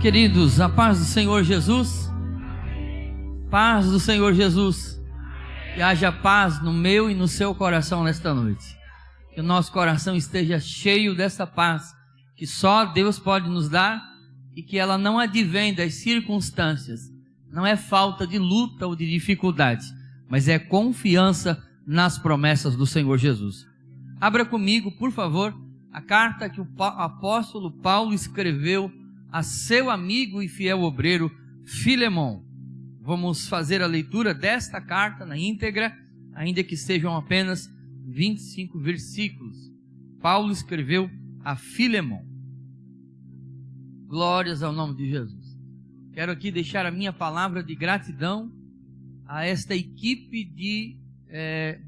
Queridos, a paz do Senhor Jesus, paz do Senhor Jesus, que haja paz no meu e no seu coração nesta noite, que o nosso coração esteja cheio dessa paz, que só Deus pode nos dar e que ela não advém das circunstâncias, não é falta de luta ou de dificuldade, mas é confiança nas promessas do Senhor Jesus. Abra comigo, por favor, a carta que o apóstolo Paulo escreveu a seu amigo e fiel obreiro Filemon. Vamos fazer a leitura desta carta na íntegra, ainda que sejam apenas 25 versículos. Paulo escreveu a Filemon. Glórias ao nome de Jesus. Quero aqui deixar a minha palavra de gratidão a esta equipe de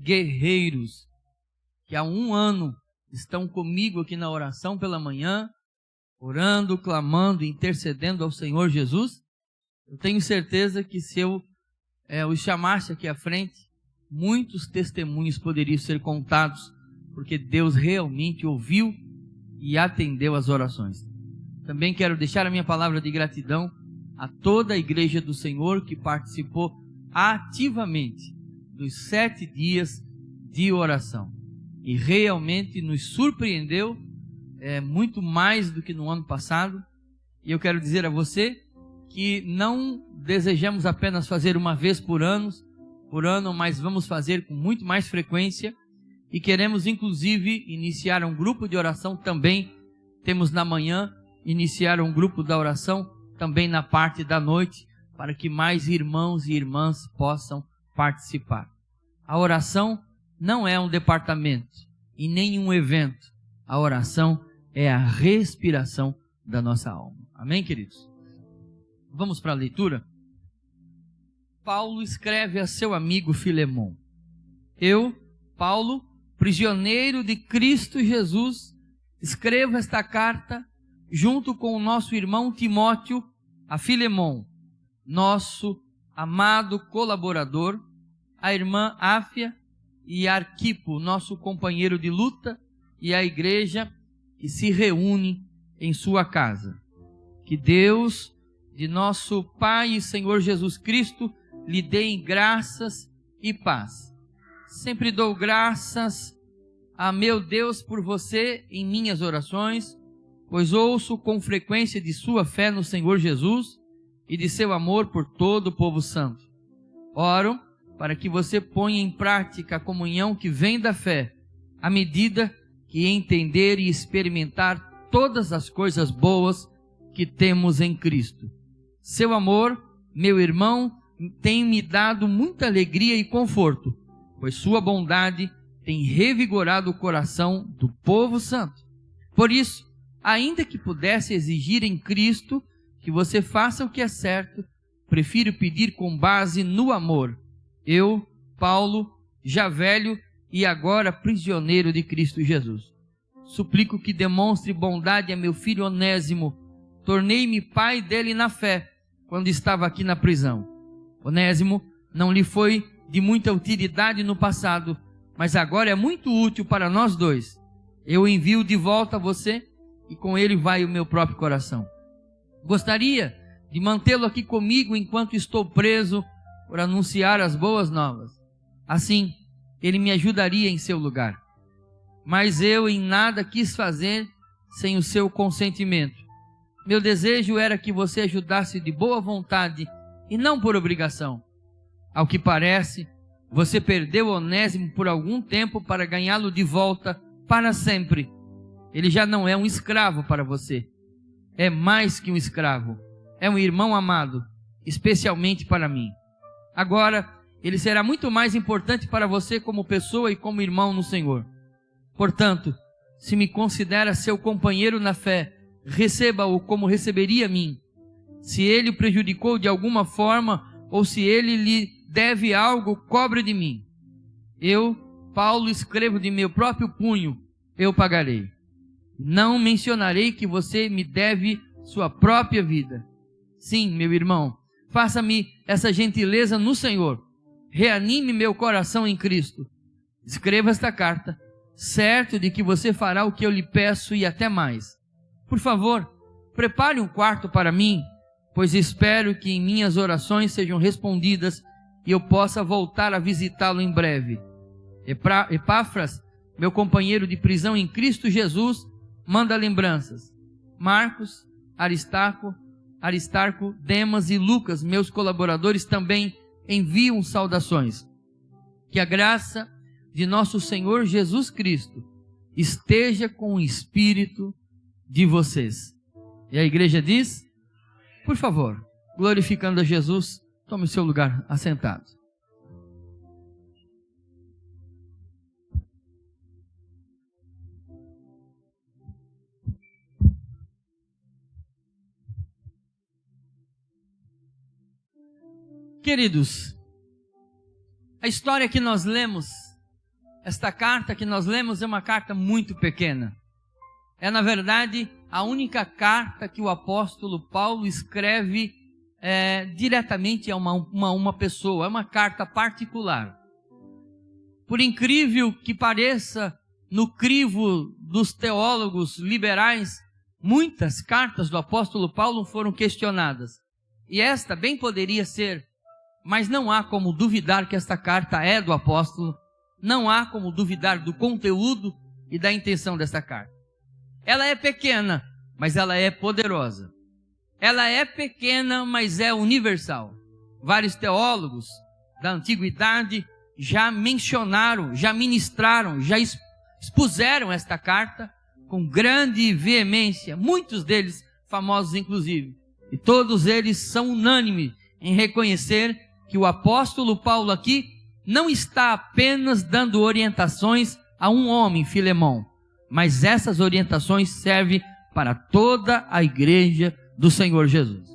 guerreiros que há um ano estão comigo aqui na oração pela manhã, orando, clamando, intercedendo ao Senhor Jesus. Eu tenho certeza que se eu os chamasse aqui à frente, muitos testemunhos poderiam ser contados, porque Deus realmente ouviu e atendeu as orações. Também quero deixar a minha palavra de gratidão a toda a igreja do Senhor que participou ativamente dos 7 dias de oração. E realmente nos surpreendeu muito mais do que no ano passado. E eu quero dizer a você que não desejamos apenas fazer uma vez por ano, mas vamos fazer com muito mais frequência. E queremos inclusive iniciar um grupo de oração também. Temos na manhã, iniciar um grupo da oração também na parte da noite, para que mais irmãos e irmãs possam participar. A oração não é um departamento e nem um evento. A oração é a respiração da nossa alma. Amém, queridos? Vamos para a leitura? Paulo escreve a seu amigo Filemon: Eu, Paulo, prisioneiro de Cristo Jesus, escrevo esta carta junto com o nosso irmão Timóteo a Filemon, nosso amado colaborador, a irmã Áfia e Arquipo, nosso companheiro de luta, e a igreja que se reúne em sua casa. Que Deus, de nosso Pai e Senhor Jesus Cristo, lhe dê graças e paz. Sempre dou graças a meu Deus por você em minhas orações, pois ouço com frequência de sua fé no Senhor Jesus e de seu amor por todo o povo santo. Oro para que você ponha em prática a comunhão que vem da fé, à medida que entender e experimentar todas as coisas boas que temos em Cristo. Seu amor, meu irmão, tem me dado muita alegria e conforto, pois sua bondade tem revigorado o coração do povo santo. Por isso, ainda que pudesse exigir em Cristo que você faça o que é certo, prefiro pedir com base no amor. Eu, Paulo, já velho e agora prisioneiro de Cristo Jesus, suplico que demonstre bondade a meu filho Onésimo. Tornei-me pai dele na fé, quando estava aqui na prisão. Onésimo não lhe foi de muita utilidade no passado, mas agora é muito útil para nós dois. Eu o envio de volta a você, e com ele vai o meu próprio coração. Gostaria de mantê-lo aqui comigo enquanto estou preso por anunciar as boas novas. Assim, ele me ajudaria em seu lugar. Mas eu em nada quis fazer sem o seu consentimento. Meu desejo era que você ajudasse de boa vontade e não por obrigação. Ao que parece, você perdeu Onésimo por algum tempo para ganhá-lo de volta para sempre. Ele já não é um escravo para você. É mais que um escravo. É um irmão amado, especialmente para mim. Agora, ele será muito mais importante para você como pessoa e como irmão no Senhor. Portanto, se me considera seu companheiro na fé, receba-o como receberia a mim. Se ele o prejudicou de alguma forma, ou se ele lhe deve algo, cobre de mim. Eu, Paulo, escrevo de meu próprio punho, eu pagarei. Não mencionarei que você me deve sua própria vida. Sim, meu irmão, faça-me essa gentileza no Senhor. Reanime meu coração em Cristo. Escreva esta carta, certo de que você fará o que eu lhe peço e até mais. Por favor, prepare um quarto para mim, pois espero que em minhas orações sejam respondidas e eu possa voltar a visitá-lo em breve. Epáfras, meu companheiro de prisão em Cristo Jesus, manda lembranças. Marcos, Aristarco, Demas e Lucas, meus colaboradores, também enviam saudações. Que a graça de nosso Senhor Jesus Cristo esteja com o espírito de vocês. E a igreja diz, por favor, glorificando a Jesus, tome o seu lugar assentado. Queridos, a história que nós lemos, esta carta que nós lemos é uma carta muito pequena. É, na verdade, a única carta que o apóstolo Paulo escreve diretamente a uma pessoa. É uma carta particular. Por incrível que pareça, no crivo dos teólogos liberais, muitas cartas do apóstolo Paulo foram questionadas. E esta bem poderia ser, mas não há como duvidar que esta carta é do apóstolo. Não há como duvidar do conteúdo e da intenção desta carta. Ela é pequena, mas ela é poderosa. Ela é pequena, mas é universal. Vários teólogos da antiguidade já mencionaram, já ministraram, já expuseram esta carta com grande veemência. Muitos deles famosos inclusive. E todos eles são unânimes em reconhecer que o apóstolo Paulo aqui não está apenas dando orientações a um homem, Filemão, mas essas orientações servem para toda a igreja do Senhor Jesus.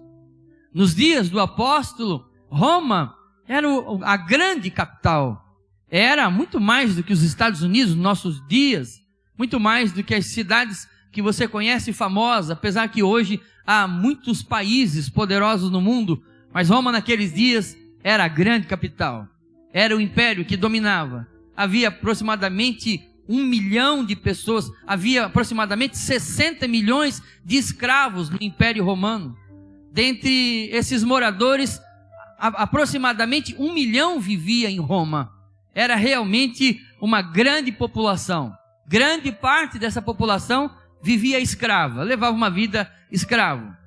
Nos dias do apóstolo, Roma era a grande capital. Era muito mais do que os Estados Unidos nos nossos dias, muito mais do que as cidades que você conhece famosas, apesar que hoje há muitos países poderosos no mundo, mas Roma naqueles dias era a grande capital. Era o império que dominava. Havia aproximadamente 1 milhão de pessoas, havia aproximadamente 60 milhões de escravos no Império Romano. Dentre esses moradores, aproximadamente 1 milhão vivia em Roma. Era realmente uma grande população. Grande parte dessa população vivia escrava, levava uma vida escrava.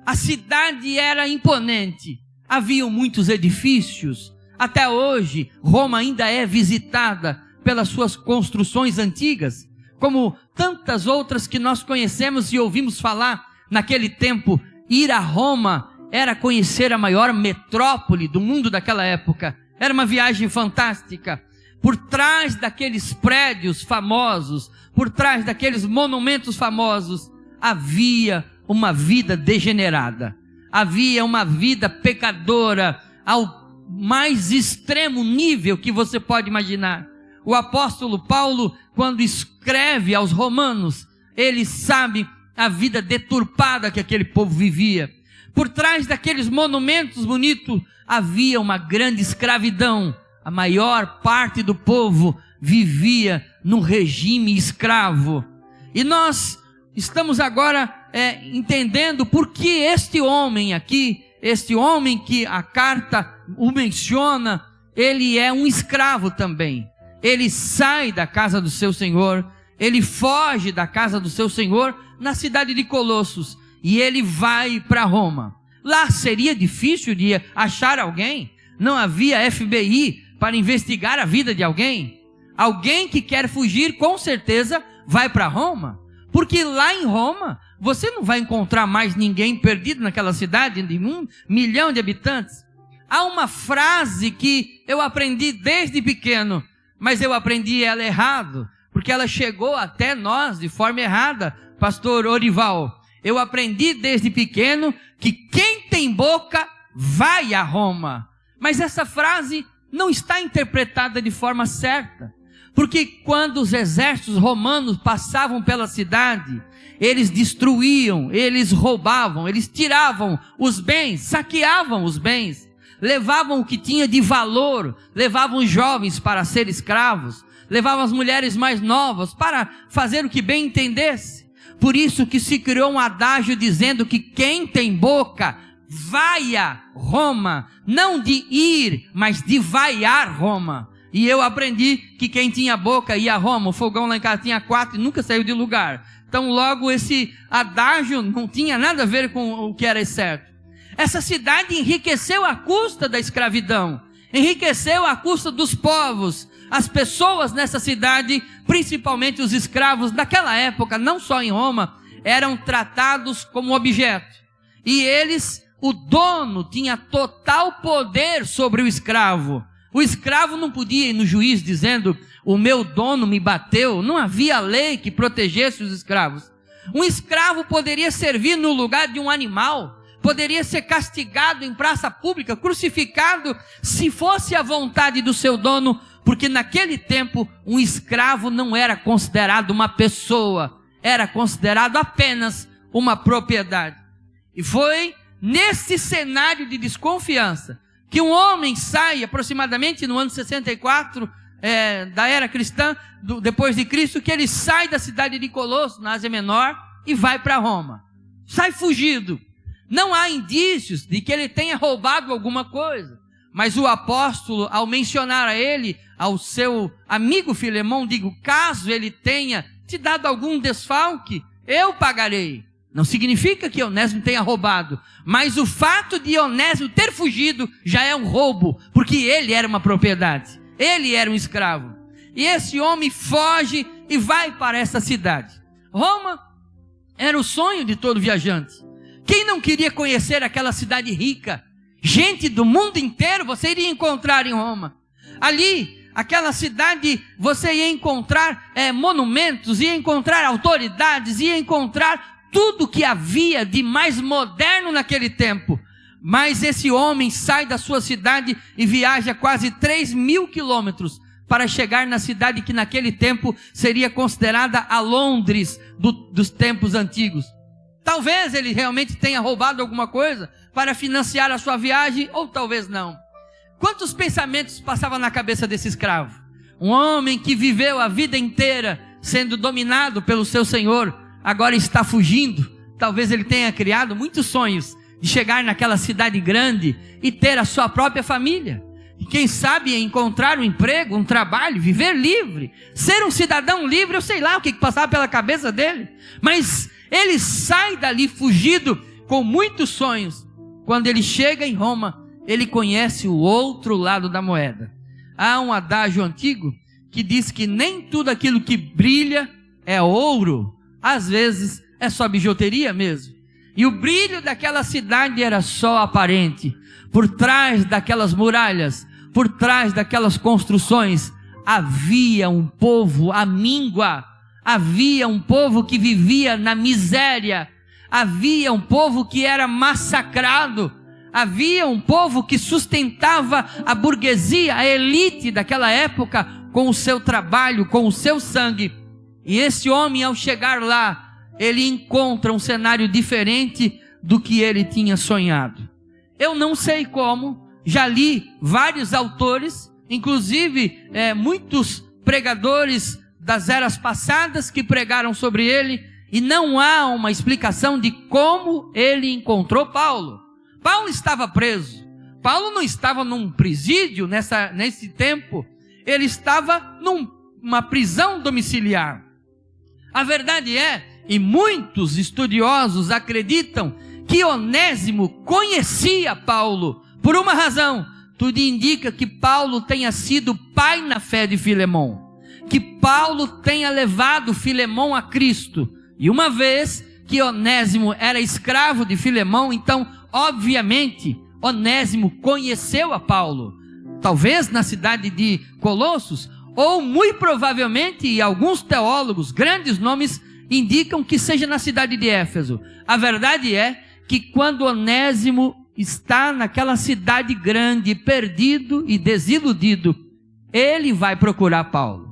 A cidade era imponente, haviam muitos edifícios. Até hoje, Roma ainda é visitada pelas suas construções antigas, como tantas outras que nós conhecemos e ouvimos falar. Naquele tempo, ir a Roma era conhecer a maior metrópole do mundo daquela época. Era uma viagem fantástica. Por trás daqueles prédios famosos, por trás daqueles monumentos famosos, havia uma vida degenerada. Havia uma vida pecadora ao mais extremo nível que você pode imaginar. O apóstolo Paulo, quando escreve aos romanos, ele sabe a vida deturpada que aquele povo vivia. Por trás daqueles monumentos bonitos, havia uma grande escravidão. A maior parte do povo vivia num regime escravo. E nós estamos agora entendendo por que este homem aqui, este homem que a carta o menciona, ele é um escravo também. Ele sai da casa do seu senhor, ele foge da casa do seu senhor na cidade de Colossos e ele vai para Roma. Lá seria difícil de achar alguém, não havia FBI para investigar a vida de alguém. Alguém que quer fugir com certeza vai para Roma, porque lá em Roma você não vai encontrar mais ninguém perdido naquela cidade de 1 milhão de habitantes. Há uma frase que eu aprendi desde pequeno, mas eu aprendi ela errado, porque ela chegou até nós de forma errada, pastor Orival. Eu aprendi desde pequeno que quem tem boca vai a Roma. Mas essa frase não está interpretada de forma certa, porque quando os exércitos romanos passavam pela cidade, eles destruíam, eles roubavam, eles tiravam os bens, saqueavam os bens, levavam o que tinha de valor, levavam os jovens para ser escravos, levavam as mulheres mais novas para fazer o que bem entendesse. Por isso que se criou um adágio dizendo que quem tem boca, vai a Roma. Não de ir, mas de vaiar Roma. E eu aprendi que quem tinha boca ia a Roma. O fogão lá em casa tinha 4 e nunca saiu de lugar. Então logo esse adágio não tinha nada a ver com o que era certo. Essa cidade enriqueceu à custa da escravidão. Enriqueceu à custa dos povos. As pessoas nessa cidade, principalmente os escravos daquela época, não só em Roma, eram tratados como objeto. E eles, o dono tinha total poder sobre o escravo. O escravo não podia ir no juiz dizendo, o meu dono me bateu. Não havia lei que protegesse os escravos. Um escravo poderia servir no lugar de um animal. Poderia ser castigado em praça pública, crucificado, se fosse a vontade do seu dono, porque naquele tempo um escravo não era considerado uma pessoa, era considerado apenas uma propriedade. E foi nesse cenário de desconfiança que um homem sai, aproximadamente no ano 64 da era cristã, depois de Cristo, que ele sai da cidade de Colosso, na Ásia Menor, e vai para Roma. Sai fugido. Não há indícios de que ele tenha roubado alguma coisa. Mas o apóstolo, ao mencionar a ele, ao seu amigo Filemão, digo, caso ele tenha te dado algum desfalque, eu pagarei. Não significa que Onésimo tenha roubado, mas o fato de Onésimo ter fugido já é um roubo, porque ele era uma propriedade, ele era um escravo. E esse homem foge e vai para essa cidade. Roma era o sonho de todo viajante. Quem não queria conhecer aquela cidade rica? Gente do mundo inteiro você iria encontrar em Roma. Ali, aquela cidade, você ia encontrar monumentos, ia encontrar autoridades, ia encontrar tudo que havia de mais moderno naquele tempo. Mas esse homem sai da sua cidade e viaja quase 3.000 quilômetros para chegar na cidade que naquele tempo seria considerada a Londres dos tempos antigos. Talvez ele realmente tenha roubado alguma coisa para financiar a sua viagem, ou talvez não. Quantos pensamentos passavam na cabeça desse escravo? Um homem que viveu a vida inteira sendo dominado pelo seu senhor, agora está fugindo. Talvez ele tenha criado muitos sonhos de chegar naquela cidade grande e ter a sua própria família. E quem sabe encontrar um emprego, um trabalho, viver livre, ser um cidadão livre, eu sei lá o que passava pela cabeça dele. Mas ele sai dali fugido com muitos sonhos. Quando ele chega em Roma, ele conhece o outro lado da moeda. Há um adágio antigo que diz que nem tudo aquilo que brilha é ouro. Às vezes é só bijuteria mesmo. E o brilho daquela cidade era só aparente. Por trás daquelas muralhas, por trás daquelas construções, havia um povo amíngua. Havia um povo que vivia na miséria. Havia um povo que era massacrado. Havia um povo que sustentava a burguesia, a elite daquela época, com o seu trabalho, com o seu sangue. E esse homem, ao chegar lá, ele encontra um cenário diferente do que ele tinha sonhado. Eu não sei como, já li vários autores, inclusive muitos pregadores das eras passadas que pregaram sobre ele, e não há uma explicação de como ele encontrou Paulo. Paulo estava preso. Paulo não estava num presídio nesse tempo. Ele estava numa prisão domiciliar. A verdade é, e muitos estudiosos acreditam, que Onésimo conhecia Paulo. Por uma razão, tudo indica que Paulo tenha sido pai na fé de Filemão. Que Paulo tenha levado Filemão a Cristo. E uma vez que Onésimo era escravo de Filemão, então, obviamente, Onésimo conheceu a Paulo. Talvez na cidade de Colossos, ou muito provavelmente, e alguns teólogos, grandes nomes, indicam que seja na cidade de Éfeso. A verdade é que quando Onésimo está naquela cidade grande, perdido e desiludido, ele vai procurar Paulo.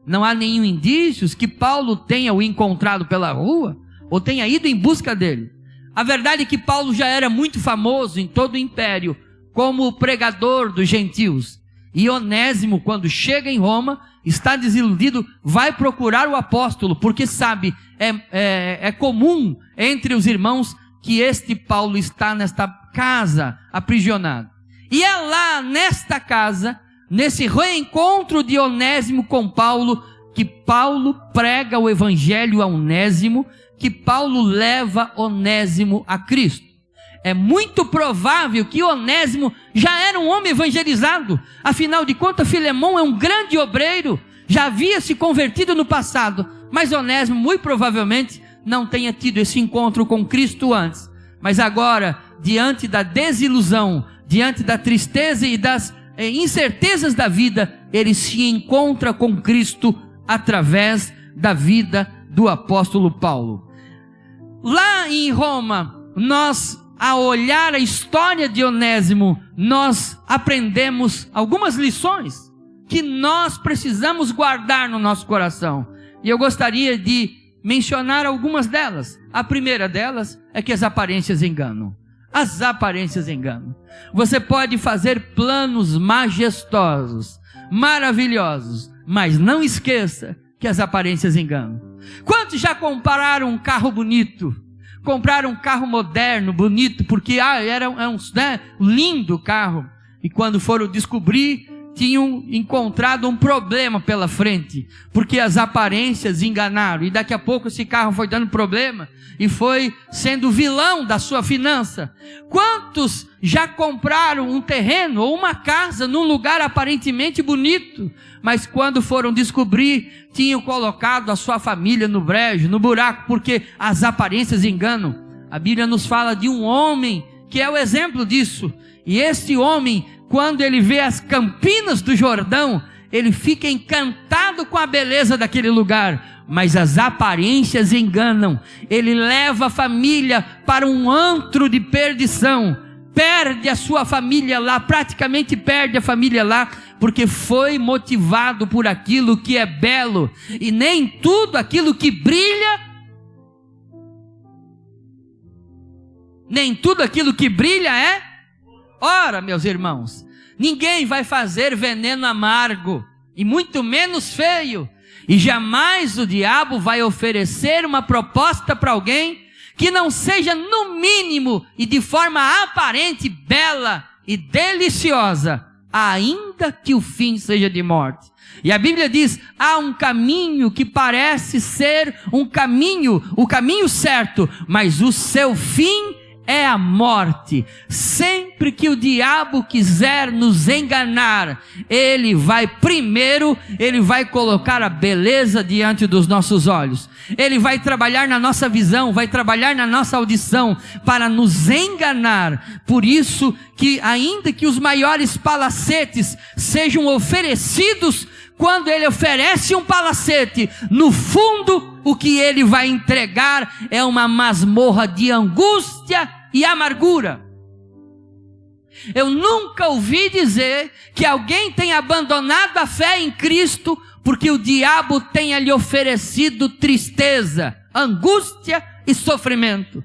Não há nenhum indício que Paulo tenha o encontrado pela rua, ou tenha ido em busca dele. A verdade é que Paulo já era muito famoso em todo o império, como o pregador dos gentios. E Onésimo, quando chega em Roma, está desiludido, vai procurar o apóstolo, porque sabe, é comum entre os irmãos que este Paulo está nesta casa aprisionado. E é lá nesta casa, nesse reencontro de Onésimo com Paulo, que Paulo prega o evangelho a Onésimo, que Paulo leva Onésimo a Cristo. É muito provável que Onésimo já era um homem evangelizado. Afinal de contas, Filemão é um grande obreiro, já havia se convertido no passado, mas Onésimo muito provavelmente não tenha tido esse encontro com Cristo antes. Mas agora, diante da desilusão, diante da tristeza e das incertezas da vida, ele se encontra com Cristo através da vida do apóstolo Paulo. Lá em Roma, ao olhar a história de Onésimo, nós aprendemos algumas lições que nós precisamos guardar no nosso coração. E eu gostaria de mencionar algumas delas. A primeira delas é que as aparências enganam. As aparências enganam. Você pode fazer planos majestosos, maravilhosos, mas não esqueça que as aparências enganam. Quantos já compraram um carro bonito? Compraram um carro moderno, bonito, porque era um lindo carro. E quando foram descobrir, tinham encontrado um problema pela frente, porque as aparências enganaram. E daqui a pouco esse carro foi dando problema e foi sendo vilão da sua finança. Quantos já compraram um terreno ou uma casa num lugar aparentemente bonito, mas quando foram descobrir, tinham colocado a sua família no brejo, no buraco, porque as aparências enganam. A Bíblia nos fala de um homem que é o exemplo disso. E esse homem, quando ele vê as campinas do Jordão, ele fica encantado com a beleza daquele lugar, mas as aparências enganam. Ele leva a família para um antro de perdição, perde a sua família lá, praticamente perde a família lá, porque foi motivado por aquilo que é belo, e nem tudo aquilo que brilha, é. Ora, meus irmãos, ninguém vai fazer veneno amargo, e muito menos feio, e jamais o diabo vai oferecer uma proposta para alguém que não seja no mínimo e de forma aparente bela e deliciosa, ainda que o fim seja de morte. E a Bíblia diz, há um caminho que parece ser o caminho certo, mas o seu fim é a morte. Sempre que o diabo quiser nos enganar, ele vai colocar a beleza diante dos nossos olhos. Ele vai trabalhar na nossa visão, vai trabalhar na nossa audição para nos enganar. Por isso que ainda que os maiores palacetes sejam oferecidos, quando ele oferece um palacete, no fundo o que ele vai entregar é uma masmorra de angústia e amargura. Eu nunca ouvi dizer que alguém tenha abandonado a fé em Cristo porque o diabo tenha lhe oferecido tristeza, angústia e sofrimento.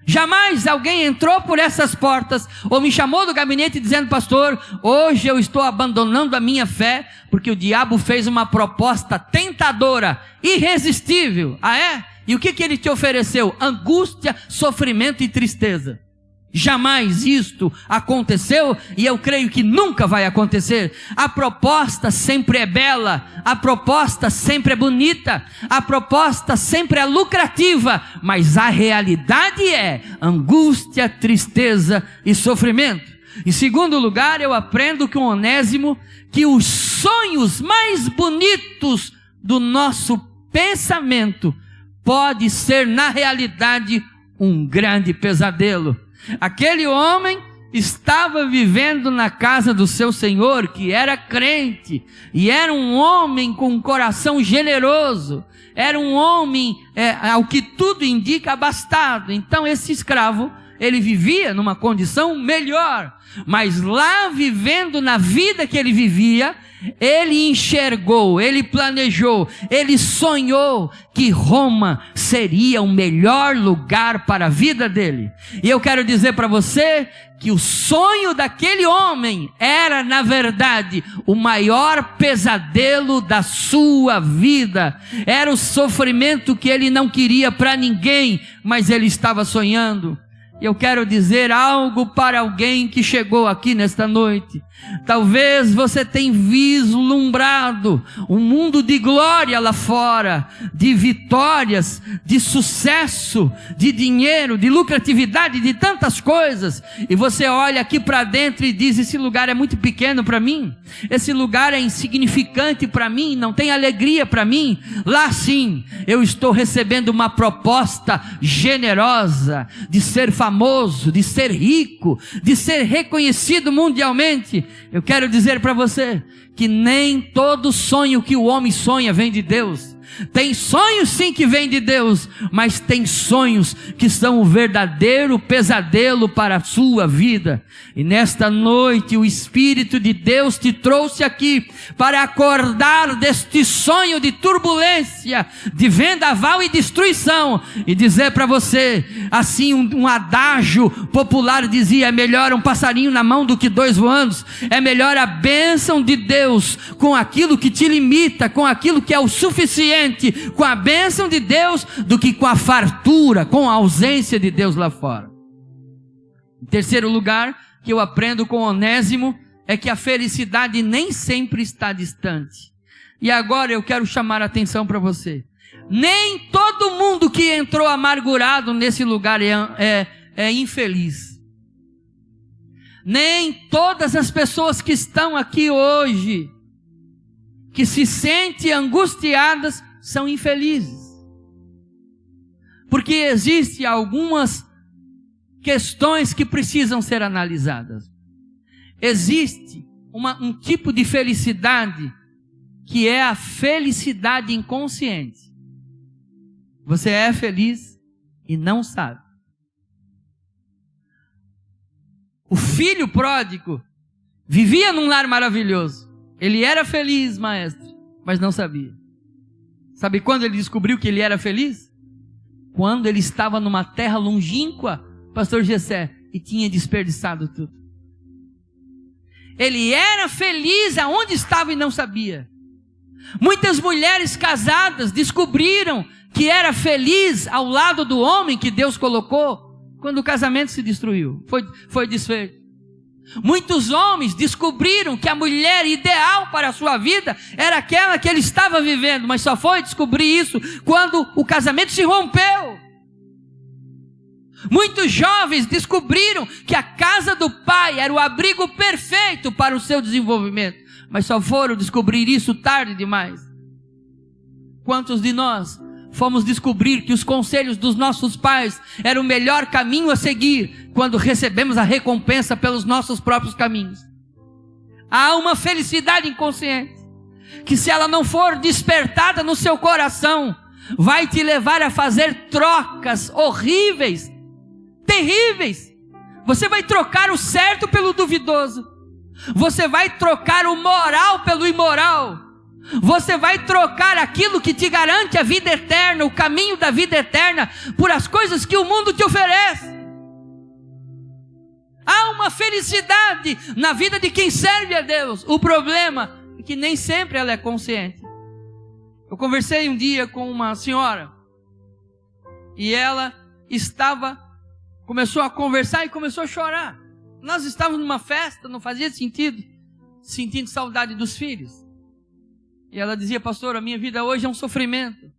Jamais alguém entrou por essas portas ou me chamou do gabinete dizendo: pastor, hoje eu estou abandonando a minha fé porque o diabo fez uma proposta tentadora, irresistível. Ah é? E o que ele te ofereceu? Angústia, sofrimento e tristeza. Jamais isto aconteceu e eu creio que nunca vai acontecer. A proposta sempre é bela, a proposta sempre é bonita, a proposta sempre é lucrativa, mas a realidade é angústia, tristeza e sofrimento. Em segundo lugar, eu aprendo com Onésimo que os sonhos mais bonitos do nosso pensamento pode ser na realidade um grande pesadelo. Aquele homem estava vivendo na casa do seu Senhor, que era crente, e era um homem com um coração generoso, era um homem, ao que tudo indica, abastado. Então esse escravo, ele vivia numa condição melhor. Mas lá, vivendo na vida que ele vivia, ele enxergou, ele planejou, ele sonhou que Roma seria o melhor lugar para a vida dele. E eu quero dizer para você que o sonho daquele homem era, na verdade, o maior pesadelo da sua vida. Era o sofrimento que ele não queria para ninguém, mas ele estava sonhando. Eu quero dizer algo para alguém que chegou aqui nesta noite. Talvez você tenha vislumbrado um mundo de glória lá fora, de vitórias, de sucesso, de dinheiro, de lucratividade, de tantas coisas. E você olha aqui para dentro e diz: esse lugar é muito pequeno para mim, esse lugar é insignificante para mim, não tem alegria para mim. Lá sim, eu estou recebendo uma proposta generosa de ser famoso, de ser rico, de ser reconhecido mundialmente. Eu quero dizer para você que nem todo sonho que o homem sonha vem de Deus. Tem sonhos sim que vêm de Deus, mas tem sonhos que são o verdadeiro pesadelo para a sua vida. E nesta noite o Espírito de Deus te trouxe aqui para acordar deste sonho de turbulência, de vendaval e destruição, e dizer para você, assim um adágio popular dizia: é melhor um passarinho na mão do que dois voando. É melhor a bênção de Deus com aquilo que te limita, com aquilo que é o suficiente, com a bênção de Deus, do que com a fartura, com a ausência de Deus lá fora. Em terceiro lugar, que eu aprendo com Onésimo, é que a felicidade nem sempre está distante. E agora eu quero chamar a atenção para você. Nem todo mundo que entrou amargurado nesse lugar é infeliz. Nem todas as pessoas que estão aqui hoje, que se sentem angustiadas, são infelizes. Porque existem algumas questões que precisam ser analisadas. Existe um tipo de felicidade que é a felicidade inconsciente. Você é feliz e não sabe. O filho pródigo vivia num lar maravilhoso. Ele era feliz, maestro, mas não sabia. Sabe quando ele descobriu que ele era feliz? Quando ele estava numa terra longínqua, pastor Gessé, e tinha desperdiçado tudo. Ele era feliz aonde estava e não sabia. Muitas mulheres casadas descobriram que era feliz ao lado do homem que Deus colocou, quando o casamento se destruiu, foi desfeito. Muitos homens descobriram que a mulher ideal para a sua vida era aquela que ele estava vivendo, mas só foi descobrir isso quando o casamento se rompeu. Muitos jovens descobriram que a casa do pai era o abrigo perfeito para o seu desenvolvimento, mas só foram descobrir isso tarde demais. Quantos de nós fomos descobrir que os conselhos dos nossos pais eram o melhor caminho a seguir, quando recebemos a recompensa pelos nossos próprios caminhos? Há uma felicidade inconsciente, que se ela não for despertada no seu coração, vai te levar a fazer trocas horríveis, terríveis. Você vai trocar o certo pelo duvidoso, você vai trocar o moral pelo imoral, você vai trocar aquilo que te garante a vida eterna, o caminho da vida eterna, por as coisas que o mundo te oferece. Há uma felicidade na vida de quem serve a Deus. O problema é que nem sempre ela é consciente. Eu conversei um dia com uma senhora, e ela começou a conversar e começou a chorar. Nós estávamos numa festa, não fazia sentido, sentindo saudade dos filhos. E ela dizia: pastor, a minha vida hoje é um sofrimento.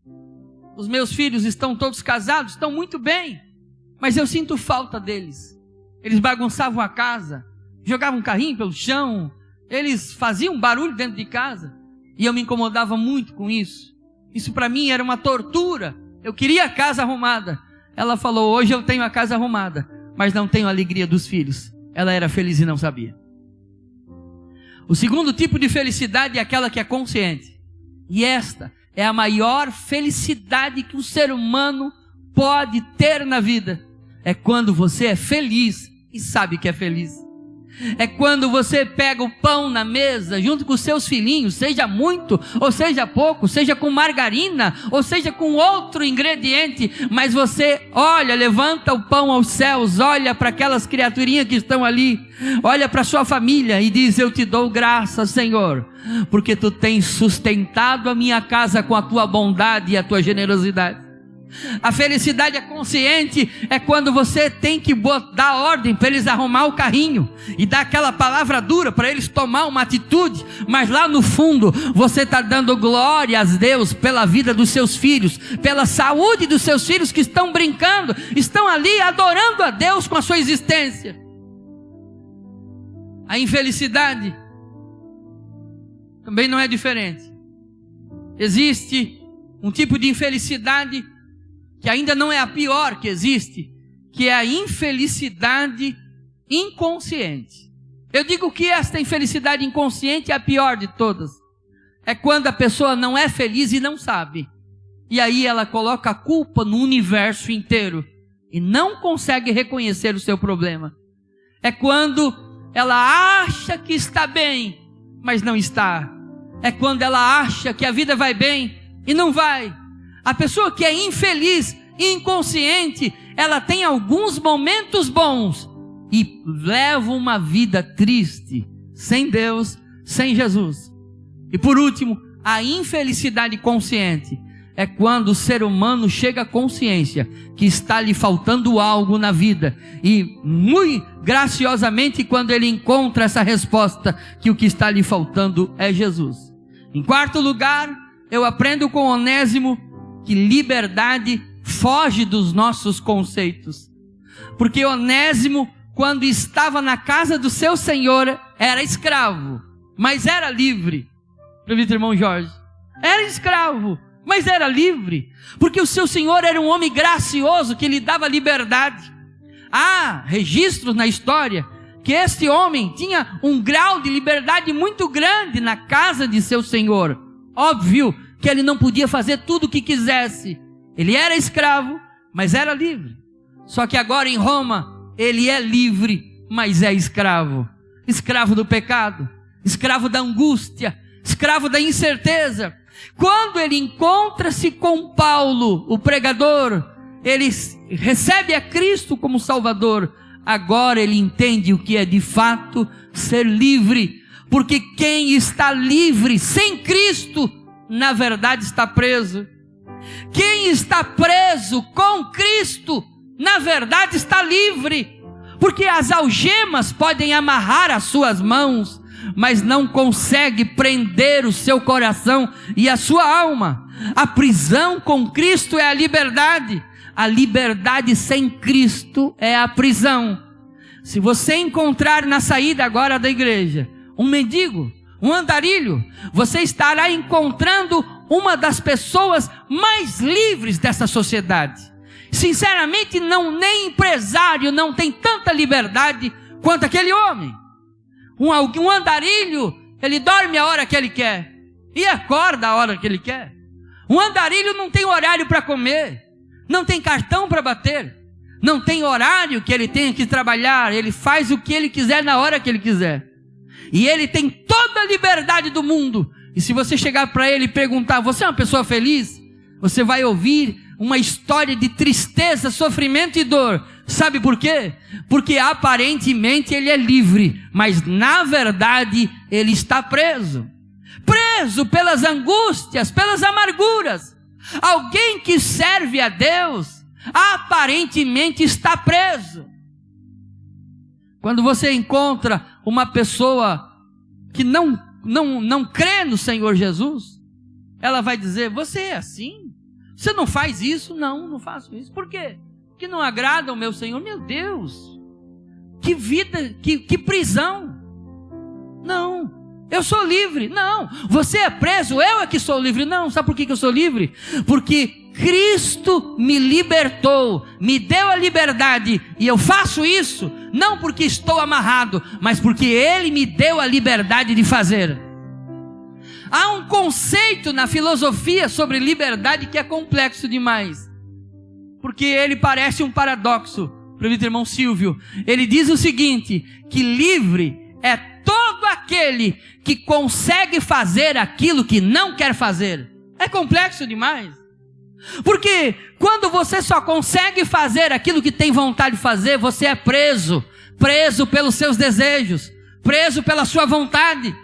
Os meus filhos estão todos casados, estão muito bem, mas eu sinto falta deles. Eles bagunçavam a casa, jogavam um carrinho pelo chão, eles faziam barulho dentro de casa, e eu me incomodava muito com isso. Isso para mim era uma tortura. Eu queria a casa arrumada. Ela falou: hoje eu tenho a casa arrumada, mas não tenho a alegria dos filhos. Ela era feliz e não sabia. O segundo tipo de felicidade é aquela que é consciente. E esta é a maior felicidade que o ser humano pode ter na vida. é quando você é feliz e sabe que é feliz. É quando você pega o pão na mesa junto com os seus filhinhos, seja muito ou seja pouco, seja com margarina ou seja com outro ingrediente, mas você olha, levanta o pão aos céus, olha para aquelas criaturinhas que estão ali, olha para sua família e diz: eu te dou graças, Senhor, porque tu tens sustentado a minha casa com a tua bondade e a tua generosidade. A felicidade é consciente, é quando você tem que dar ordem para eles arrumar o carrinho e dar aquela palavra dura para eles tomar uma atitude, mas lá no fundo você está dando glória a Deus pela vida dos seus filhos, pela saúde dos seus filhos que estão brincando, estão ali adorando a Deus com a sua existência. A infelicidade também não é diferente. Existe um tipo de infelicidade que ainda não é a pior que existe, que é a infelicidade inconsciente. Eu digo que esta infelicidade inconsciente é a pior de todas. É quando a pessoa não é feliz e não sabe. E aí ela coloca a culpa no universo inteiro e não consegue reconhecer o seu problema. É quando ela acha que está bem, mas não está. É quando ela acha que a vida vai bem e não vai. A pessoa que é infeliz e inconsciente, ela tem alguns momentos bons e leva uma vida triste, sem Deus, sem Jesus. E por último, a infelicidade consciente é quando o ser humano chega à consciência que está lhe faltando algo na vida e muito graciosamente quando ele encontra essa resposta que o que está lhe faltando é Jesus. Em quarto lugar, eu aprendo com Onésimo que liberdade foge dos nossos conceitos. Porque Onésimo, quando estava na casa do seu senhor, era escravo, mas era livre. Presbítero irmão Jorge, era escravo, mas era livre, porque o seu senhor era um homem gracioso que lhe dava liberdade. Há registros na história que este homem tinha um grau de liberdade muito grande na casa de seu senhor. Óbvio que ele não podia fazer tudo o que quisesse. Ele era escravo, mas era livre. Só que agora em Roma, ele é livre, mas é escravo. Escravo do pecado, escravo da angústia, escravo da incerteza. Quando ele encontra-se com Paulo, o pregador, ele recebe a Cristo como Salvador. Agora ele entende o que é de fato ser livre. Porque quem está livre sem Cristo, na verdade está preso. Quem está preso com Cristo, na verdade está livre. Porque as algemas podem amarrar as suas mãos, mas não consegue prender o seu coração e a sua alma. A prisão com Cristo é a liberdade. A liberdade sem Cristo é a prisão. Se você encontrar na saída agora da igreja um mendigo, um andarilho, você estará encontrando uma das pessoas mais livres dessa sociedade. Sinceramente, nem empresário não tem tanta liberdade quanto aquele homem. Um andarilho, ele dorme a hora que ele quer e acorda a hora que ele quer. Um andarilho não tem horário para comer, não tem cartão para bater, não tem horário que ele tenha que trabalhar. Ele faz o que ele quiser na hora que ele quiser. E ele tem toda a liberdade do mundo. E se você chegar para ele e perguntar: você é uma pessoa feliz? Você vai ouvir uma história de tristeza, sofrimento e dor. Sabe por quê? Porque aparentemente ele é livre, mas na verdade ele está preso. Preso pelas angústias, pelas amarguras. Alguém que serve a Deus aparentemente está preso. Quando você encontra uma pessoa que não crê no Senhor Jesus, ela vai dizer: você é assim? Você não faz isso? Não faço isso. Por quê? Que não agrada ao meu Senhor. Meu Deus, que vida, que prisão. Não, eu sou livre. Não, você é preso, eu é que sou livre. Não, sabe por que eu sou livre? Porque Cristo me libertou, me deu a liberdade, e eu faço isso, não porque estou amarrado, mas porque Ele me deu a liberdade de fazer. Há um conceito na filosofia sobre liberdade que é complexo demais, porque ele parece um paradoxo. presbítero irmão Silvio, ele diz o seguinte, que livre é todo aquele que consegue fazer aquilo que não quer fazer. É complexo demais. Porque quando você só consegue fazer aquilo que tem vontade de fazer, você é preso pelos seus desejos, preso pela sua vontade,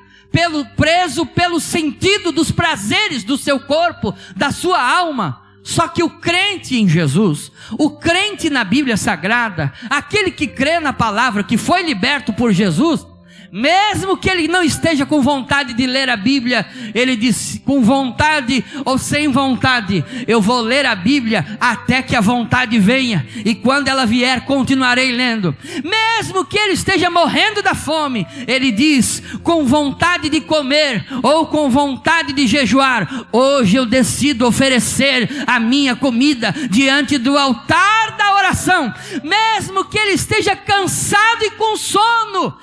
preso pelo sentido dos prazeres do seu corpo, da sua alma. Só que o crente em Jesus, o crente na Bíblia Sagrada, aquele que crê na palavra, que foi liberto por Jesus, mesmo que ele não esteja com vontade de ler a Bíblia, ele diz, com vontade ou sem vontade, eu vou ler a Bíblia até que a vontade venha, e quando ela vier, continuarei lendo. Mesmo que ele esteja morrendo da fome, ele diz, com vontade de comer, ou com vontade de jejuar, hoje eu decido oferecer a minha comida diante do altar da oração. Mesmo que ele esteja cansado e com sono,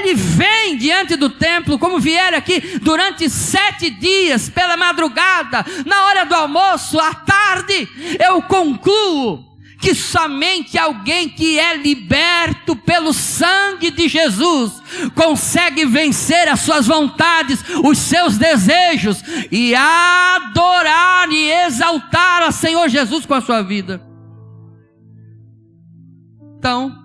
ele vem diante do templo, como vier aqui durante 7 dias, pela madrugada, na hora do almoço, à tarde. Eu concluo que somente alguém que é liberto pelo sangue de Jesus consegue vencer as suas vontades, os seus desejos, e adorar e exaltar a Senhor Jesus com a sua vida. Então,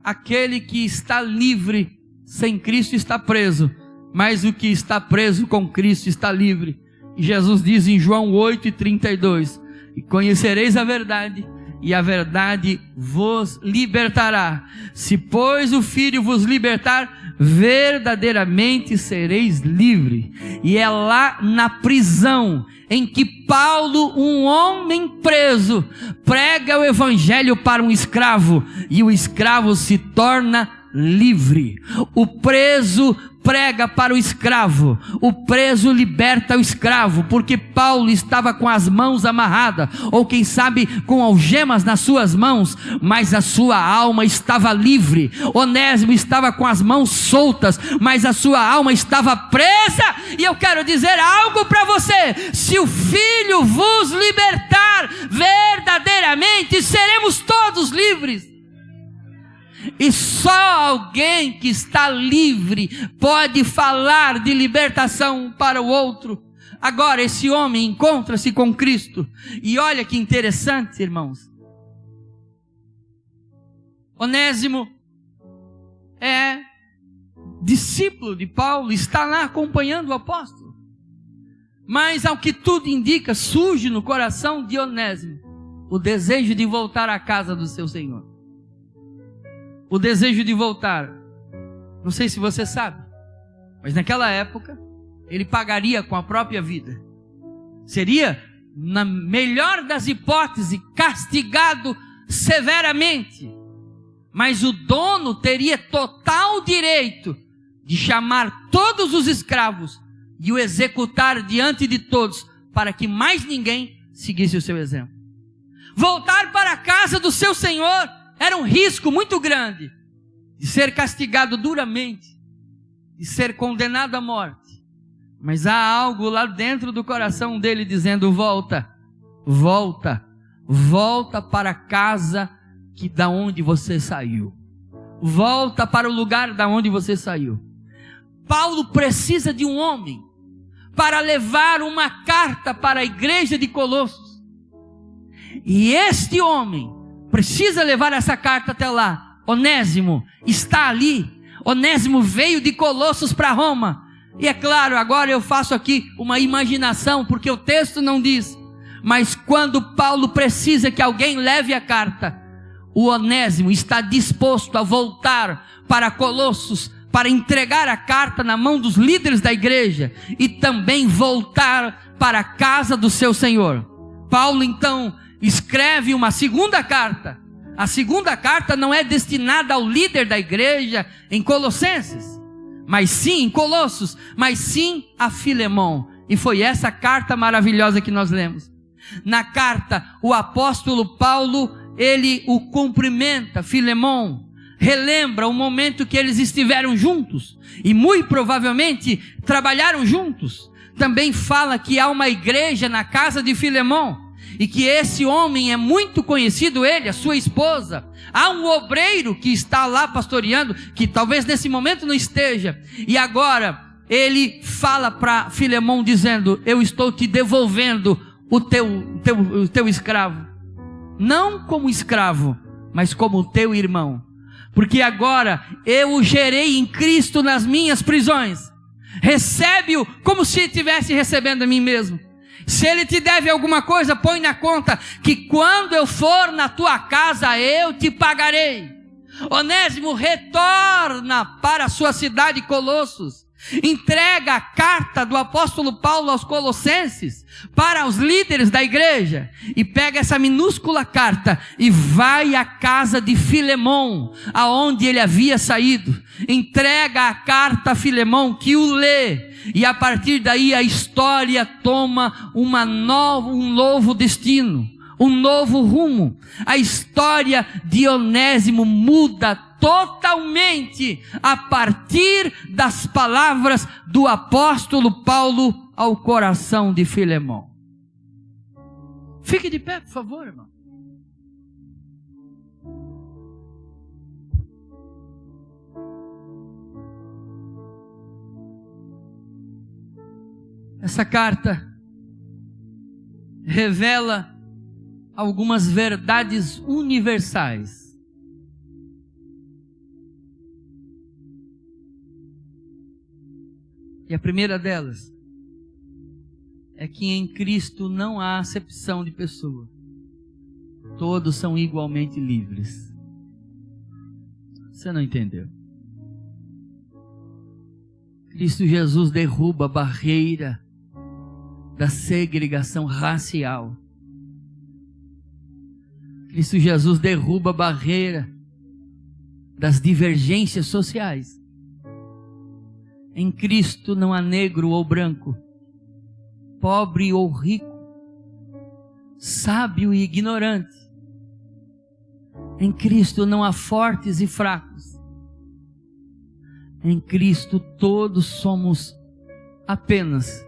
aquele que está livre sem Cristo está preso, mas o que está preso com Cristo está livre. E Jesus diz em João 8:32, e conhecereis a verdade, e a verdade vos libertará. Se pois o Filho vos libertar, verdadeiramente sereis livres. E é lá na prisão em que Paulo, um homem preso, prega o evangelho para um escravo, e o escravo se torna livre. O preso prega para o escravo, o preso liberta o escravo, porque Paulo estava com as mãos amarradas, ou quem sabe com algemas nas suas mãos, mas a sua alma estava livre. Onésimo estava com as mãos soltas, mas a sua alma estava presa. E eu quero dizer algo para você: se o Filho vos libertar, verdadeiramente seremos todos livres. E só alguém que está livre pode falar de libertação para o outro. Agora, esse homem encontra-se com Cristo, e olha que interessante, irmãos. Onésimo é discípulo de Paulo, está lá acompanhando o apóstolo. Mas, ao que tudo indica, surge no coração de Onésimo o desejo de voltar à casa do seu Senhor. O desejo de voltar. Não sei se você sabe, mas naquela época ele pagaria com a própria vida. Seria, na melhor das hipóteses, castigado severamente. Mas o dono teria total direito de chamar todos os escravos e o executar diante de todos, para que mais ninguém seguisse o seu exemplo. Voltar para a casa do seu Senhor era um risco muito grande de ser castigado duramente, de ser condenado à morte. Mas há algo lá dentro do coração dele dizendo: volta, volta, volta para a casa da onde você saiu. Volta para o lugar da onde você saiu. Paulo precisa de um homem para levar uma carta para a igreja de Colossos. E este homem precisa levar essa carta até lá. Onésimo está ali. Onésimo veio de Colossos para Roma. E é claro, agora eu faço aqui uma imaginação, porque o texto não diz. Mas quando Paulo precisa que alguém leve a carta, o Onésimo está disposto a voltar para Colossos, para entregar a carta na mão dos líderes da igreja, e também voltar para a casa do seu Senhor. Paulo então escreve uma segunda carta. A segunda carta não é destinada ao líder da igreja em Colossenses, mas sim em Colossos, mas sim a Filemão. E foi essa carta maravilhosa que nós lemos. Na carta, o apóstolo Paulo, ele o cumprimenta, Filemão, relembra o momento que eles estiveram juntos, e muito provavelmente trabalharam juntos. Também fala que há uma igreja na casa de Filemão, e que esse homem é muito conhecido, ele, a sua esposa. Há um obreiro que está lá pastoreando, que talvez nesse momento não esteja, e agora ele fala para Filemão dizendo: eu estou te devolvendo o teu escravo, não como escravo, mas como teu irmão, porque agora eu o gerei em Cristo nas minhas prisões. Recebe-o como se estivesse recebendo a mim mesmo. Se ele te deve alguma coisa, põe na conta, que quando eu for na tua casa, eu te pagarei. Onésimo retorna para a sua cidade Colossos, entrega a carta do apóstolo Paulo aos Colossenses para os líderes da igreja, e pega essa minúscula carta e vai à casa de Filemão, aonde ele havia saído, entrega a carta a Filemão, que o lê, e a partir daí a história toma um novo destino, um novo rumo. A história de Onésimo muda totalmente a partir das palavras do apóstolo Paulo ao coração de Filemão. Fique de pé, por favor, irmão. Essa carta revela algumas verdades universais. E a primeira delas é que em Cristo não há acepção de pessoa. Todos são igualmente livres. Você não entendeu? Cristo Jesus derruba a barreira da segregação racial. Cristo Jesus derruba a barreira das divergências sociais. Em Cristo não há negro ou branco, pobre ou rico, sábio e ignorante. Em Cristo não há fortes e fracos. Em Cristo todos somos apenas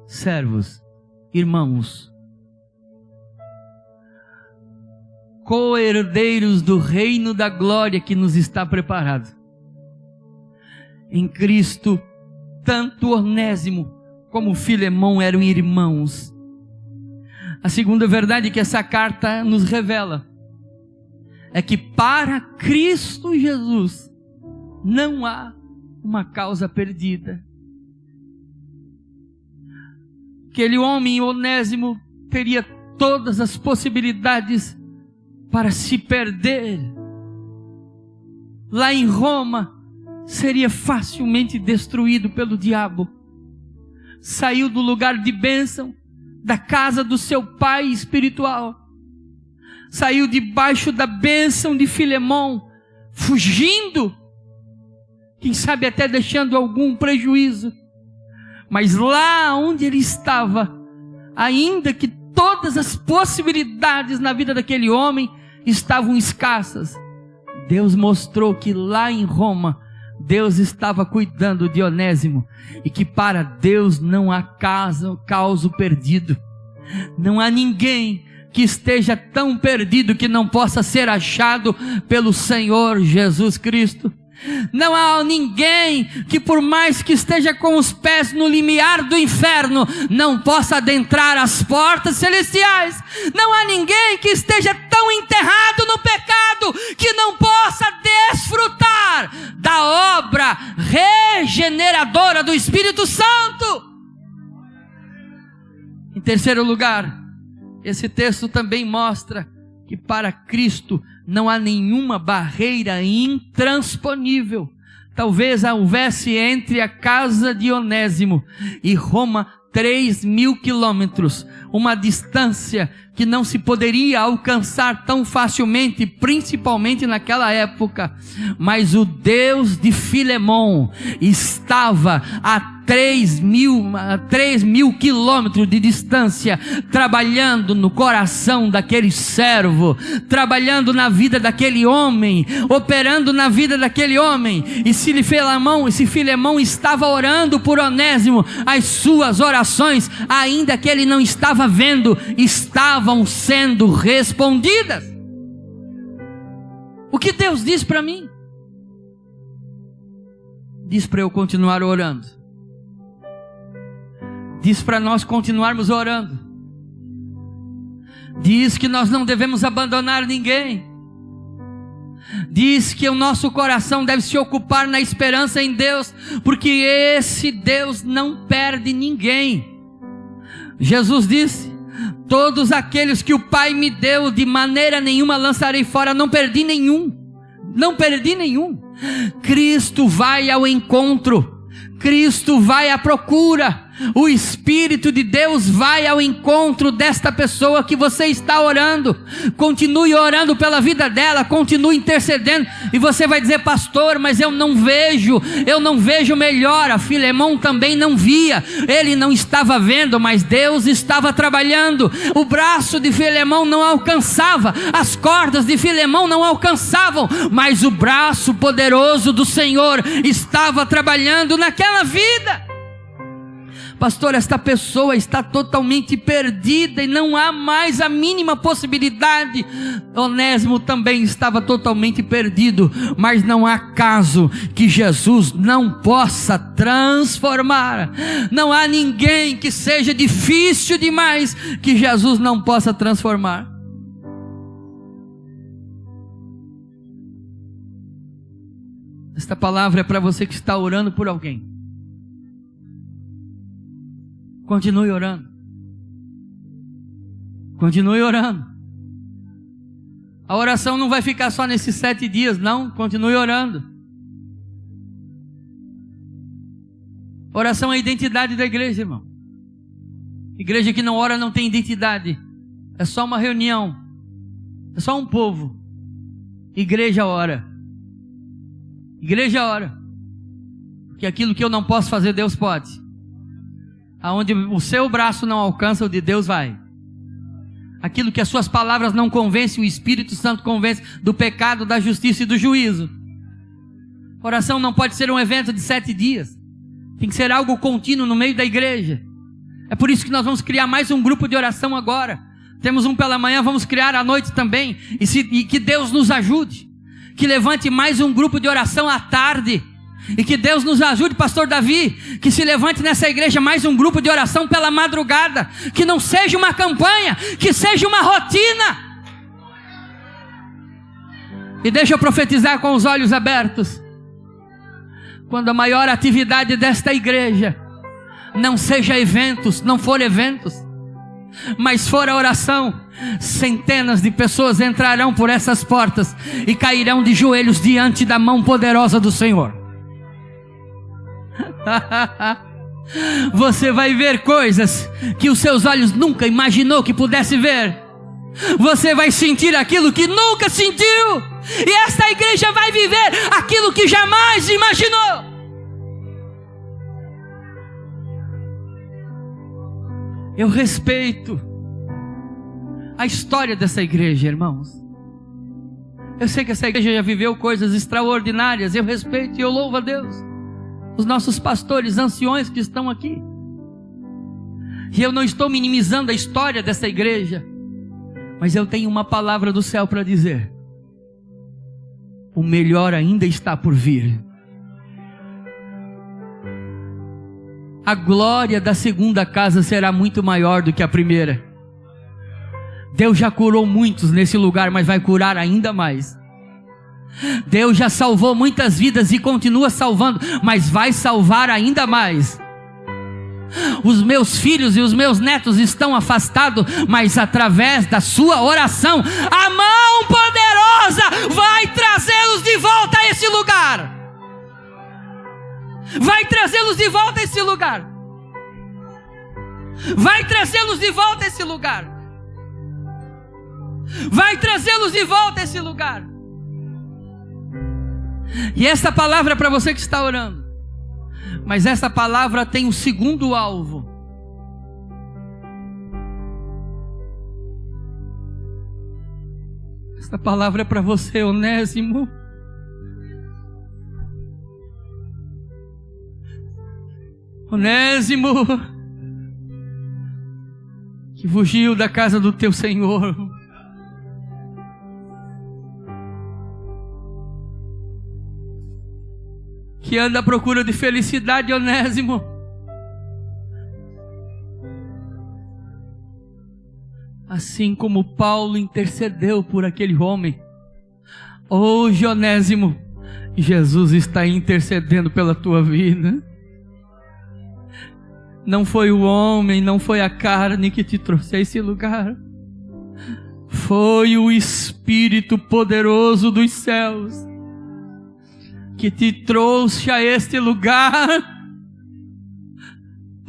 servos, irmãos, co-herdeiros do reino da glória que nos está preparado. Em Cristo, tanto Onésimo como Filemão eram irmãos. A segunda verdade que essa carta nos revela é que para Cristo Jesus não há uma causa perdida. Aquele homem, Onésimo, teria todas as possibilidades para se perder. Lá em Roma, seria facilmente destruído pelo diabo. Saiu do lugar de bênção, da casa do seu pai espiritual. Saiu debaixo da bênção de Filemão, fugindo, quem sabe até deixando algum prejuízo. Mas lá onde ele estava, ainda que todas as possibilidades na vida daquele homem estavam escassas, Deus mostrou que lá em Roma, Deus estava cuidando de Onésimo, e que para Deus não há causa perdido. Não há ninguém que esteja tão perdido que não possa ser achado pelo Senhor Jesus Cristo. Não há ninguém que, por mais que esteja com os pés no limiar do inferno, não possa adentrar as portas celestiais. Não há ninguém que esteja tão enterrado no pecado que não possa desfrutar da obra regeneradora do Espírito Santo. Em terceiro lugar, esse texto também mostra que para Cristo não há nenhuma barreira intransponível. Talvez houvesse entre a casa de Onésimo e Roma 3.000 quilômetros, uma distância que não se poderia alcançar tão facilmente, principalmente naquela época. Mas o Deus de Filemão estava a 3 mil quilômetros de distância, trabalhando no coração daquele servo, trabalhando na vida daquele homem, operando na vida daquele homem. E se Filemão estava orando por Onésimo, as suas orações, ainda que ele não estava vendo, estavam sendo respondidas. O que Deus diz para mim? Diz para eu continuar orando. Diz para nós continuarmos orando. Diz que nós não devemos abandonar ninguém. Diz que o nosso coração deve se ocupar na esperança em Deus, porque esse Deus não perde ninguém. Jesus disse: todos aqueles que o Pai me deu, de maneira nenhuma lançarei fora. Não perdi nenhum. Cristo vai ao encontro, Cristo vai à procura, o Espírito de Deus vai ao encontro desta pessoa que você está orando. Continue orando pela vida dela, continue intercedendo. E você vai dizer: pastor, mas eu não vejo melhora. Filemão também não via, ele não estava vendo, mas Deus estava trabalhando. O braço de Filemão não alcançava, as cordas de Filemão não alcançavam, mas o braço poderoso do Senhor estava trabalhando naquela vida. Pastor, esta pessoa está totalmente perdida e não há mais a mínima possibilidade. Onésimo também estava totalmente perdido, mas não há caso que Jesus não possa transformar. Não há ninguém que seja difícil demais que Jesus não possa transformar. Esta palavra é para você que está orando por alguém. Continue orando. Continue orando. A oração não vai ficar só nesses 7 dias, não. Continue orando. Oração é a identidade da igreja, irmão. Igreja que não ora não tem identidade. É só uma reunião. É só um povo. Igreja ora. Igreja ora. Porque aquilo que eu não posso fazer, Deus pode. Aonde o seu braço não alcança, o de Deus vai. Aquilo que as suas palavras não convencem, o Espírito Santo convence do pecado, da justiça e do juízo. Oração não pode ser um evento de 7 dias. Tem que ser algo contínuo no meio da igreja. É por isso que nós vamos criar mais um grupo de oração agora. Temos um pela manhã, vamos criar à noite também. E que Deus nos ajude. Que levante mais um grupo de oração à tarde. E que Deus nos ajude, pastor Davi, que se levante nessa igreja mais um grupo de oração pela madrugada. Que não seja uma campanha, que seja uma rotina. E deixa eu profetizar com os olhos abertos. Quando a maior atividade desta igreja não seja eventos, não for eventos, mas for a oração, centenas de pessoas entrarão por essas portas e cairão de joelhos diante da mão poderosa do Senhor. Você vai ver coisas que os seus olhos nunca imaginou que pudesse ver. Você vai sentir aquilo que nunca sentiu. E esta igreja vai viver aquilo que jamais imaginou. Eu respeito a história dessa igreja, irmãos. Eu sei que essa igreja já viveu coisas extraordinárias. Eu respeito e eu louvo a Deus. Os nossos pastores, anciões que estão aqui. E eu não estou minimizando a história dessa igreja, mas eu tenho uma palavra do céu para dizer: o melhor ainda está por vir. A glória da segunda casa será muito maior do que a primeira. Deus já curou muitos nesse lugar, mas vai curar ainda mais. Deus já salvou muitas vidas e continua salvando, mas vai salvar ainda mais. Os meus filhos e os meus netos estão afastados, mas através da sua oração, a mão poderosa vai trazê-los de volta a esse lugar. Vai trazê-los de volta a esse lugar. Vai trazê-los de volta a esse lugar. Vai trazê-los de volta a esse lugar. E essa palavra para você que está orando: Mas essa palavra tem um segundo alvo. Esta palavra é para você, Onésimo. Onésimo, que fugiu da casa do teu Senhor. Que anda à procura de felicidade, Onésimo. Assim como Paulo intercedeu por aquele homem, hoje, Onésimo, Jesus está intercedendo pela tua vida. Não foi o homem, não foi a carne que te trouxe a esse lugar. Foi o Espírito poderoso dos céus que te trouxe a este lugar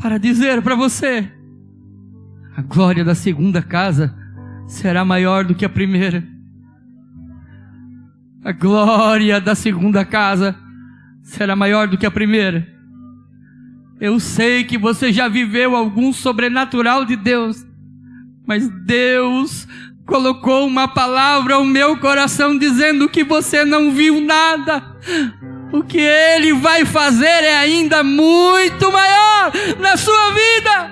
para dizer para você: a glória da segunda casa será maior do que a primeira. A glória da segunda casa será maior do que a primeira. Eu sei que você já viveu algum sobrenatural de Deus, mas Deus colocou uma palavra ao meu coração dizendo que você não viu nada. O que Ele vai fazer é ainda muito maior na sua vida.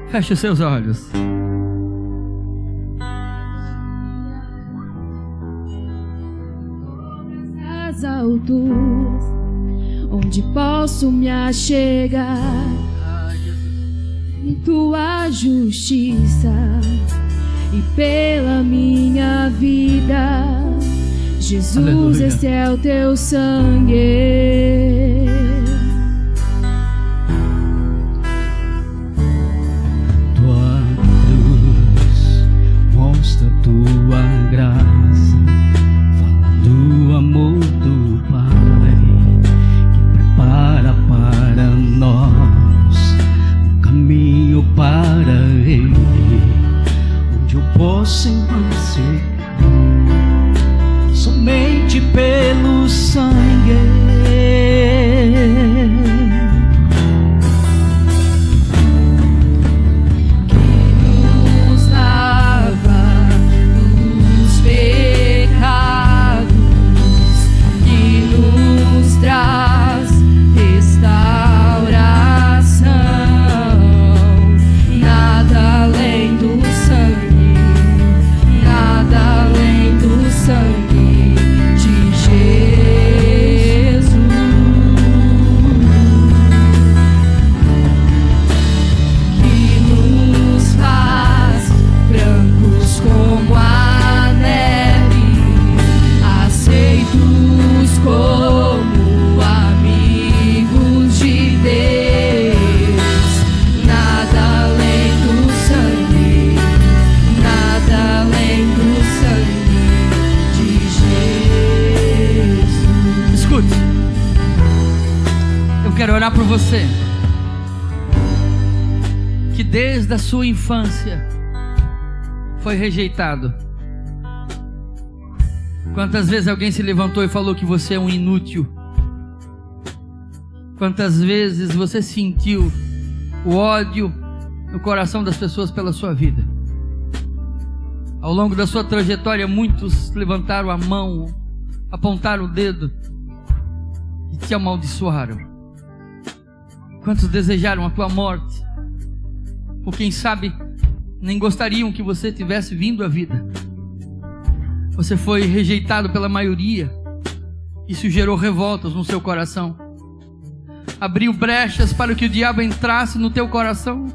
Feche os seus olhos. Alturas, onde posso me achegar em tua justiça e pela minha vida, Jesus. Aleluia. Esse é o teu sangue. Tua cruz mostra tua graça, fala do amor do Pai, que prepara para nós um caminho para Ele, onde eu posso vencer somente pelo sangue. Orar por você que desde a sua infância foi rejeitado. Quantas vezes alguém se levantou e falou que você é um inútil? Quantas vezes você sentiu o ódio no coração das pessoas pela sua vida? Ao longo da sua trajetória, muitos levantaram a mão, apontaram o dedo e te amaldiçoaram. Quantos desejaram a tua morte? Ou quem sabe, nem gostariam que você tivesse vindo à vida. Você foi rejeitado pela maioria. Isso gerou revoltas no seu coração. Abriu brechas para que o diabo entrasse no teu coração.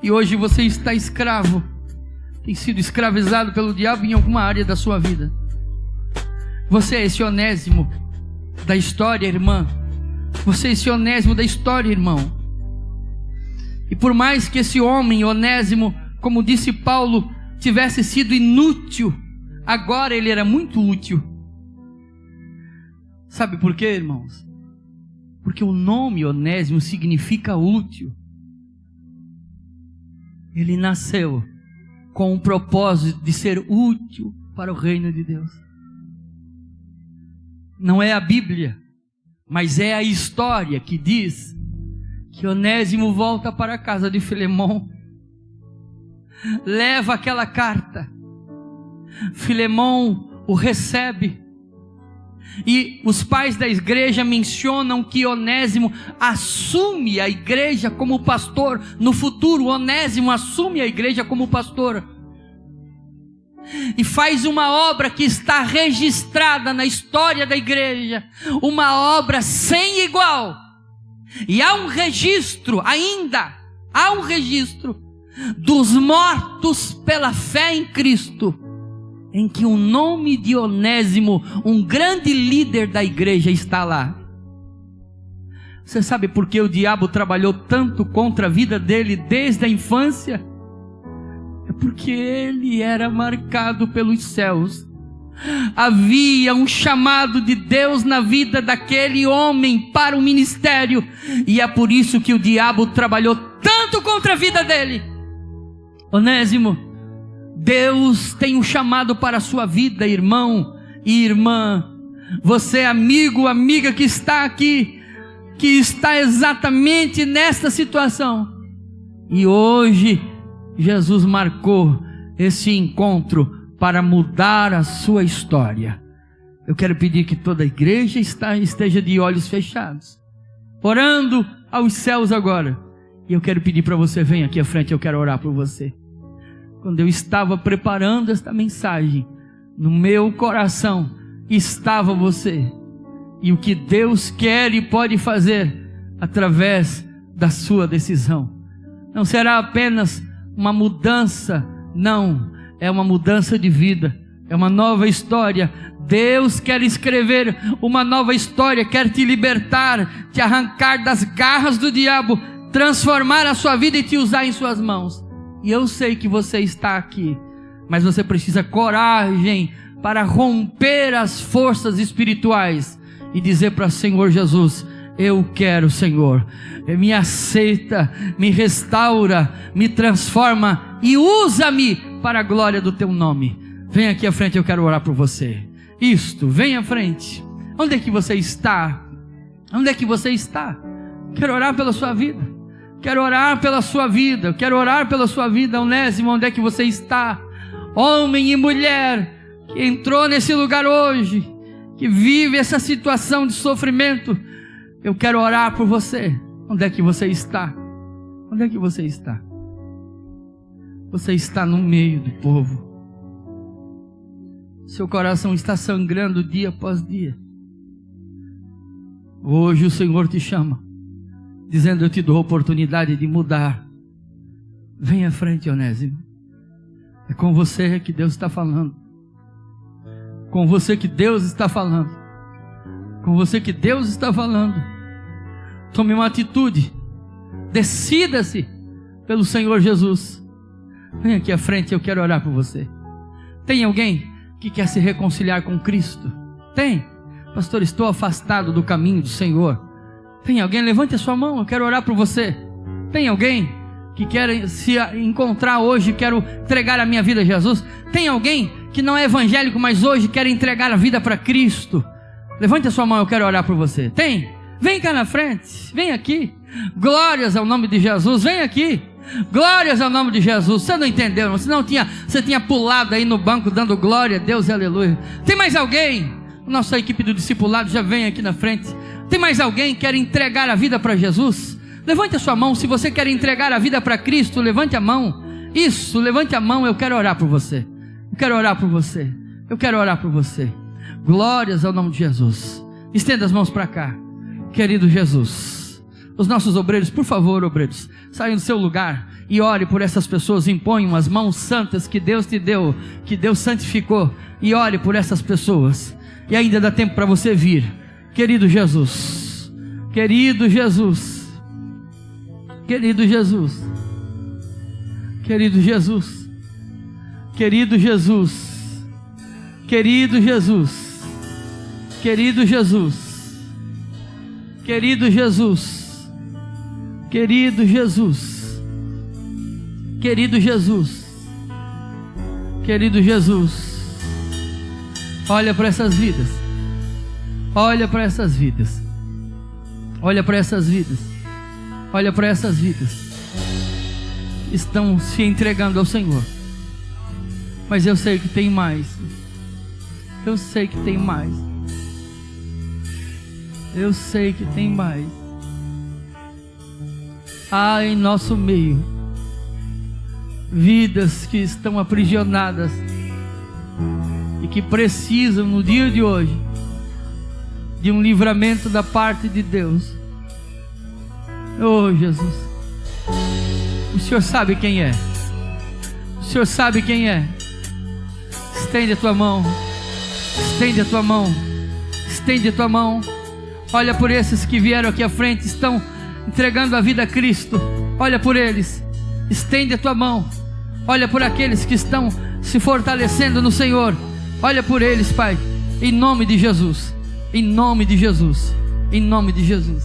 E hoje você está escravo. Tem sido escravizado pelo diabo em alguma área da sua vida. Você é esse Onésimo da história, irmã. Você é esse Onésimo da história, irmão. E por mais que esse homem, Onésimo, como disse Paulo, tivesse sido inútil, agora ele era muito útil. Sabe por quê, irmãos? Porque o nome Onésimo significa útil. Ele nasceu com o propósito de ser útil para o reino de Deus. não é a Bíblia, mas é a história que diz que Onésimo volta para a casa de Filemão, leva aquela carta, Filemão o recebe, e os pais da igreja mencionam que Onésimo assume a igreja como pastor. No futuro, Onésimo assume a igreja como pastor e faz uma obra que está registrada na história da igreja, uma obra sem igual. E há um registro, ainda há um registro dos mortos pela fé em Cristo, em que o nome de Onésimo, um grande líder da igreja, está lá. Você sabe por que o diabo trabalhou tanto contra a vida dele desde a infância? É porque ele era marcado pelos céus. Havia um chamado de Deus na vida daquele homem para o ministério, e é por isso que o diabo trabalhou tanto contra a vida dele. Onésimo, Deus tem um chamado para a sua vida, irmão e irmã. Você, amigo, amiga que está aqui, que está exatamente nesta situação, e hoje Jesus marcou esse encontro para mudar a sua história. Eu quero pedir que toda a igreja esteja de olhos fechados, orando aos céus agora. E eu quero pedir para você, venha aqui à frente, eu quero orar por você. Quando eu estava preparando esta mensagem, no meu coração estava você, e o que Deus quer e pode fazer através da sua decisão. Não será apenas uma mudança, não, é uma mudança de vida, é uma nova história. Deus quer escrever uma nova história, quer te libertar, te arrancar das garras do diabo, transformar a sua vida e te usar em suas mãos. E eu sei que você está aqui, mas você precisa coragem para romper as forças espirituais e dizer para o Senhor Jesus: eu quero, Senhor, me aceita, me restaura, me transforma e usa-me para a glória do teu nome. Vem aqui à frente, eu quero orar por você. Isto, vem à frente. Onde é que você está? Onde é que você está? Quero orar pela sua vida. Quero orar pela sua vida. Quero orar pela sua vida. Onésimo, onde é que você está? Homem e mulher que entrou nesse lugar hoje, que vive essa situação de sofrimento, eu quero orar por você. Onde é que você está? Onde é que você está? Você está no meio do povo. Seu coração está sangrando dia após dia. Hoje o Senhor te chama, dizendo: eu te dou a oportunidade de mudar. Vem à frente, Onésimo. É com você que Deus está falando. Com você que Deus está falando. Com você que Deus está falando. Tome uma atitude. Decida-se pelo Senhor Jesus. Vem aqui à frente, eu quero orar por você. Tem alguém que quer se reconciliar com Cristo? Tem? Pastor, estou afastado do caminho do Senhor. Tem alguém? Levante a sua mão, eu quero orar por você. Tem alguém que quer se encontrar hoje, quero entregar a minha vida a Jesus? Tem alguém que não é evangélico, mas hoje quer entregar a vida para Cristo? Levante a sua mão, eu quero orar por você. Tem? Vem cá na frente, vem aqui. Glórias ao nome de Jesus, vem aqui. Glórias ao nome de Jesus. Você não entendeu, você tinha pulado aí no banco dando glória a Deus e aleluia. Tem mais alguém? Nossa equipe do discipulado já vem aqui na frente. Tem mais alguém que quer entregar a vida para Jesus? Levante a sua mão. Se você quer entregar a vida para Cristo, levante a mão. Isso, levante a mão, eu quero orar por você. Eu quero orar por você. Eu quero orar por você. Glórias ao nome de Jesus. Estenda as mãos para cá. Querido Jesus, os nossos obreiros, por favor, obreiros, saiam do seu lugar e ore por essas pessoas. Imponham as mãos santas que Deus te deu, que Deus santificou, e ore por essas pessoas. E ainda dá tempo para você vir. Querido Jesus, querido Jesus, querido Jesus, querido Jesus, querido Jesus, querido Jesus, querido Jesus, querido Jesus, querido Jesus, querido Jesus, querido Jesus, olha para essas vidas. Olha para essas vidas. Olha para essas vidas. Olha para essas vidas. Estão se entregando ao Senhor. Mas eu sei que tem mais. Eu sei que tem mais. Eu sei que tem mais. Há em nosso meio vidas que estão aprisionadas e que precisam no dia de hoje de um livramento da parte de Deus. Oh, Jesus, o Senhor sabe quem é. O Senhor sabe quem é. Estende a tua mão. Estende a tua mão. Estende a tua mão. Olha por esses que vieram aqui à frente, estão entregando a vida a Cristo. Olha por eles. Estende a tua mão. Olha por aqueles que estão se fortalecendo no Senhor. Olha por eles, Pai, em nome de Jesus. Em nome de Jesus. Em nome de Jesus.